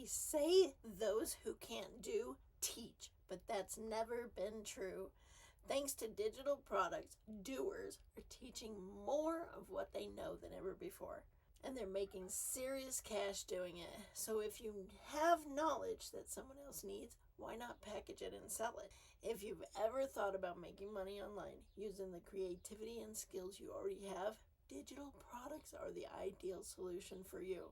They say those who can't do, teach, but that's never been true. Thanks to digital products, doers are teaching more of what they know than ever before. And they're making serious cash doing it. So if you have knowledge that someone else needs, why not package it and sell it? If you've ever thought about making money online using the creativity and skills you already have, digital products are the ideal solution for you.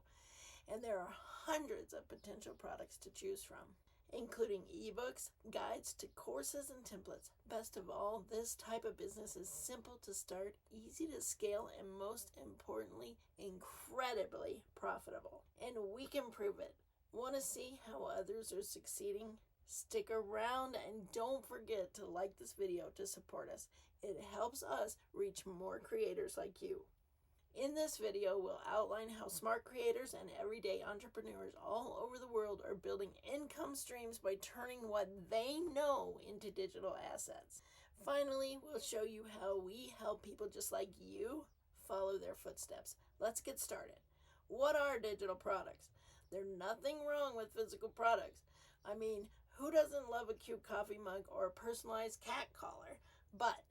And there are hundreds of potential products to choose from, including ebooks, guides to courses and templates. Best of all, this type of business is simple to start, easy to scale, and most importantly, incredibly profitable. And we can prove it. Want to see how others are succeeding? Stick around and don't forget to like this video to support us. It helps us reach more creators like you. In this video, we'll outline how smart creators and everyday entrepreneurs all over the world are building income streams by turning what they know into digital assets. Finally, we'll show you how we help people just like you follow their footsteps. Let's get started. What are digital products? There's nothing wrong with physical products. I mean, who doesn't love a cute coffee mug or a personalized cat collar? But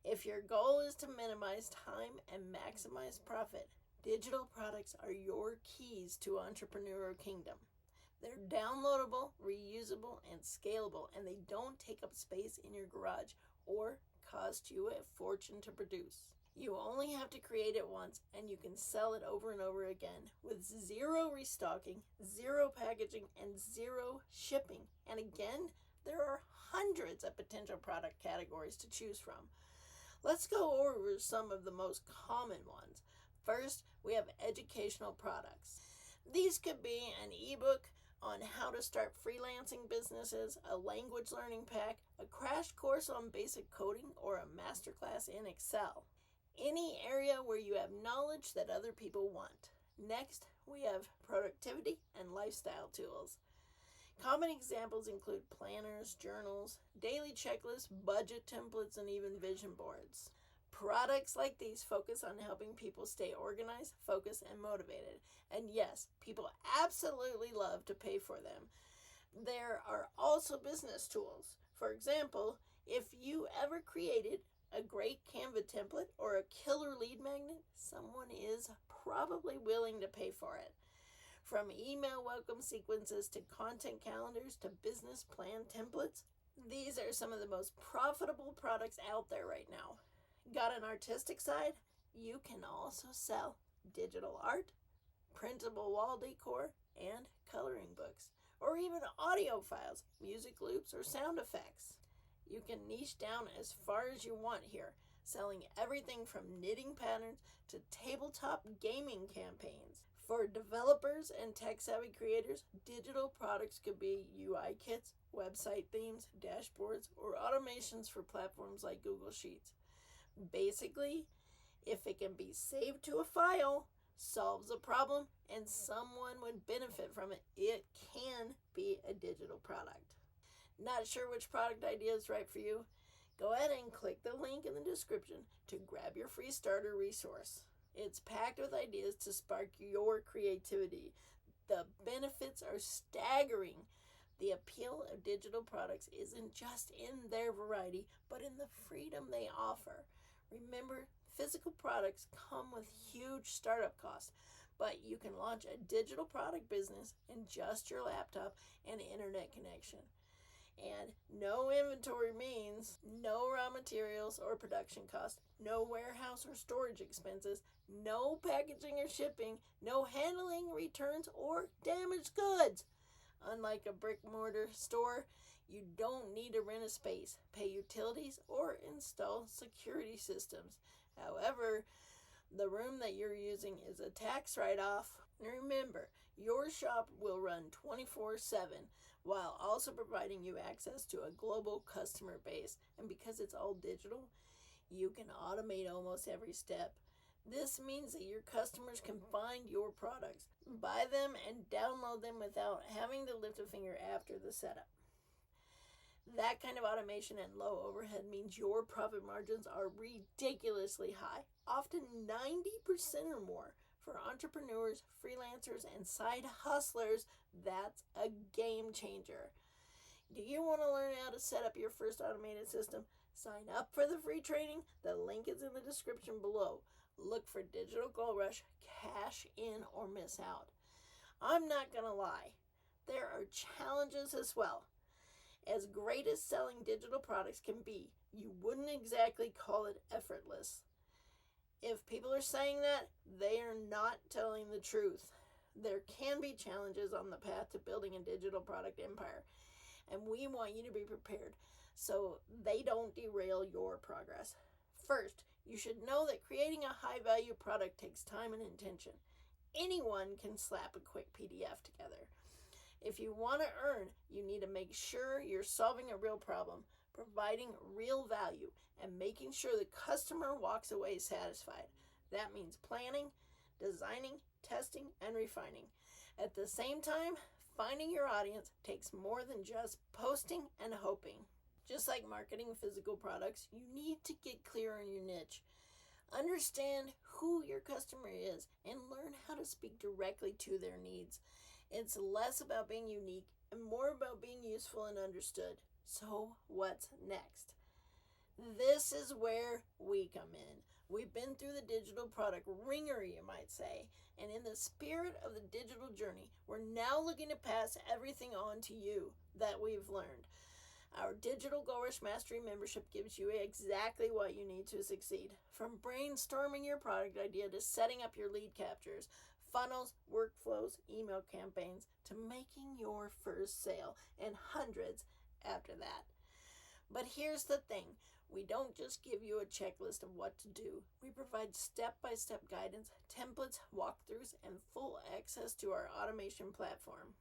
if your goal is to minimize time and maximize profit, digital products are your keys to entrepreneurial kingdom. They're downloadable, reusable, and scalable, and they don't take up space in your garage or cost you a fortune to produce. You only have to create it once, and you can sell it over and over again with zero restocking, zero packaging, and zero shipping. And again, there are hundreds of potential product categories to choose from. Let's go over some of the most common ones. First, we have educational products. These could be an ebook on how to start freelancing businesses, a language learning pack, a crash course on basic coding, or a masterclass in Excel. Any area where you have knowledge that other people want. Next, we have productivity and lifestyle tools. Common examples include planners, journals, daily checklists, budget templates, and even vision boards. Products like these focus on helping people stay organized, focused, and motivated. And yes, people absolutely love to pay for them. There are also business tools. For example, if you ever created a great Canva template or a killer lead magnet, someone is probably willing to pay for it. From email welcome sequences to content calendars to business plan templates, these are some of the most profitable products out there right now. Got an artistic side? You can also sell digital art, printable wall decor, and coloring books, or even audio files, music loops, or sound effects. You can niche down as far as you want here, selling everything from knitting patterns to tabletop gaming campaigns. For developers and tech-savvy creators, digital products could be UI kits, website themes, dashboards, or automations for platforms like Google Sheets. Basically, if it can be saved to a file, solves a problem, and someone would benefit from it, it can be a digital product. Not sure which product idea is right for you? Go ahead and click the link in the description to grab your free starter resource. It's packed with ideas to spark your creativity. The benefits are staggering. The appeal of digital products isn't just in their variety, but in the freedom they offer. Remember, physical products come with huge startup costs, but you can launch a digital product business in just your laptop and internet connection. And no inventory means no raw materials or production costs, no warehouse or storage expenses, no packaging or shipping, no handling, returns, or damaged goods. Unlike a brick-and-mortar store, you don't need to rent a space, pay utilities, or install security systems. However, the room that you're using is a tax write-off. Remember, your shop will run 24/7 while also providing you access to a global customer base. And because it's all digital, you can automate almost every step. This means that your customers can find your products, buy them, and download them without having to lift a finger after the setup. That kind of automation and low overhead means your profit margins are ridiculously high, often 90% or more. For entrepreneurs, freelancers, and side hustlers, that's a game changer. Do you want to learn how to set up your first automated system? Sign up for the free training. The link is in the description below. Look for Digital Gold Rush, cash in or miss out. I'm not going to lie. There are challenges as well. As great as selling digital products can be, you wouldn't exactly call it effortless. If people are saying that, they are not telling the truth. There can be challenges on the path to building a digital product empire, and we want you to be prepared so they don't derail your progress. First, you should know that creating a high-value product takes time and intention. Anyone can slap a quick PDF together. If you want to earn, you need to make sure you're solving a real problem, providing real value, and making sure the customer walks away satisfied. That means planning, designing, testing, and refining. At the same time, finding your audience takes more than just posting and hoping. Just like marketing physical products, you need to get clear on your niche. Understand who your customer is and learn how to speak directly to their needs. It's less about being unique and more about being useful and understood. So, what's next? This is where we come in. We've been through the digital product ringer, you might say, and in the spirit of the digital journey, we're now looking to pass everything on to you that we've learned. Our Digital Gold Rush Mastery membership gives you exactly what you need to succeed. From brainstorming your product idea to setting up your lead captures, funnels, workflows, email campaigns, to making your first sale, and hundreds after that. But here's the thing. We don't just give you a checklist of what to do. We provide step-by-step guidance, templates, walkthroughs, and full access to our automation platform.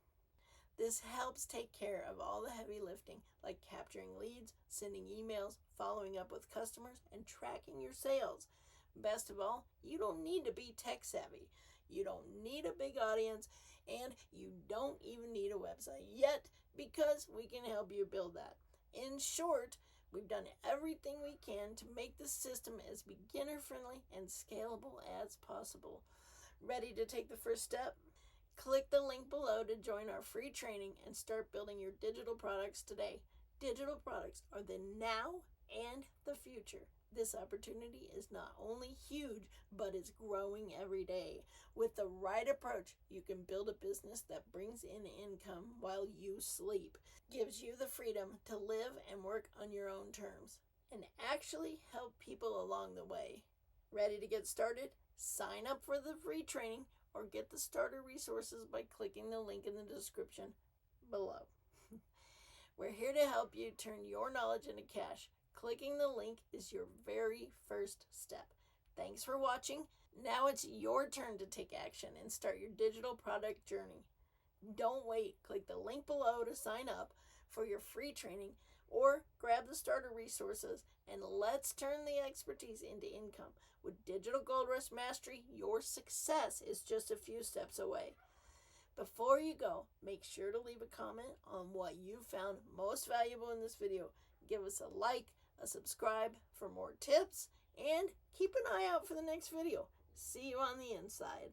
This helps take care of all the heavy lifting, like capturing leads, sending emails, following up with customers, and tracking your sales. Best of all, you don't need to be tech savvy. You don't need a big audience, and you don't even need a website yet, because we can help you build that. In short, we've done everything we can to make the system as beginner-friendly and scalable as possible. Ready to take the first step? Click the link below to join our free training and start building your digital products today. Digital products are the now and the future. This opportunity is not only huge, but it's growing every day. With the right approach, you can build a business that brings in income while you sleep, gives you the freedom to live and work on your own terms, and actually help people along the way. Ready to get started? Sign up for the free training or get the starter resources by clicking the link in the description below. We're here to help you turn your knowledge into cash. Clicking the link is your very first step. Thanks for watching. Now it's your turn to take action and start your digital product journey. Don't wait. Click the link below to sign up for your free training or grab the starter resources, and let's turn the expertise into income. With Digital Gold Rush Mastery, your success is just a few steps away. Before you go, make sure to leave a comment on what you found most valuable in this video. Give us a like, a subscribe for more tips, and keep an eye out for the next video. See you on the inside.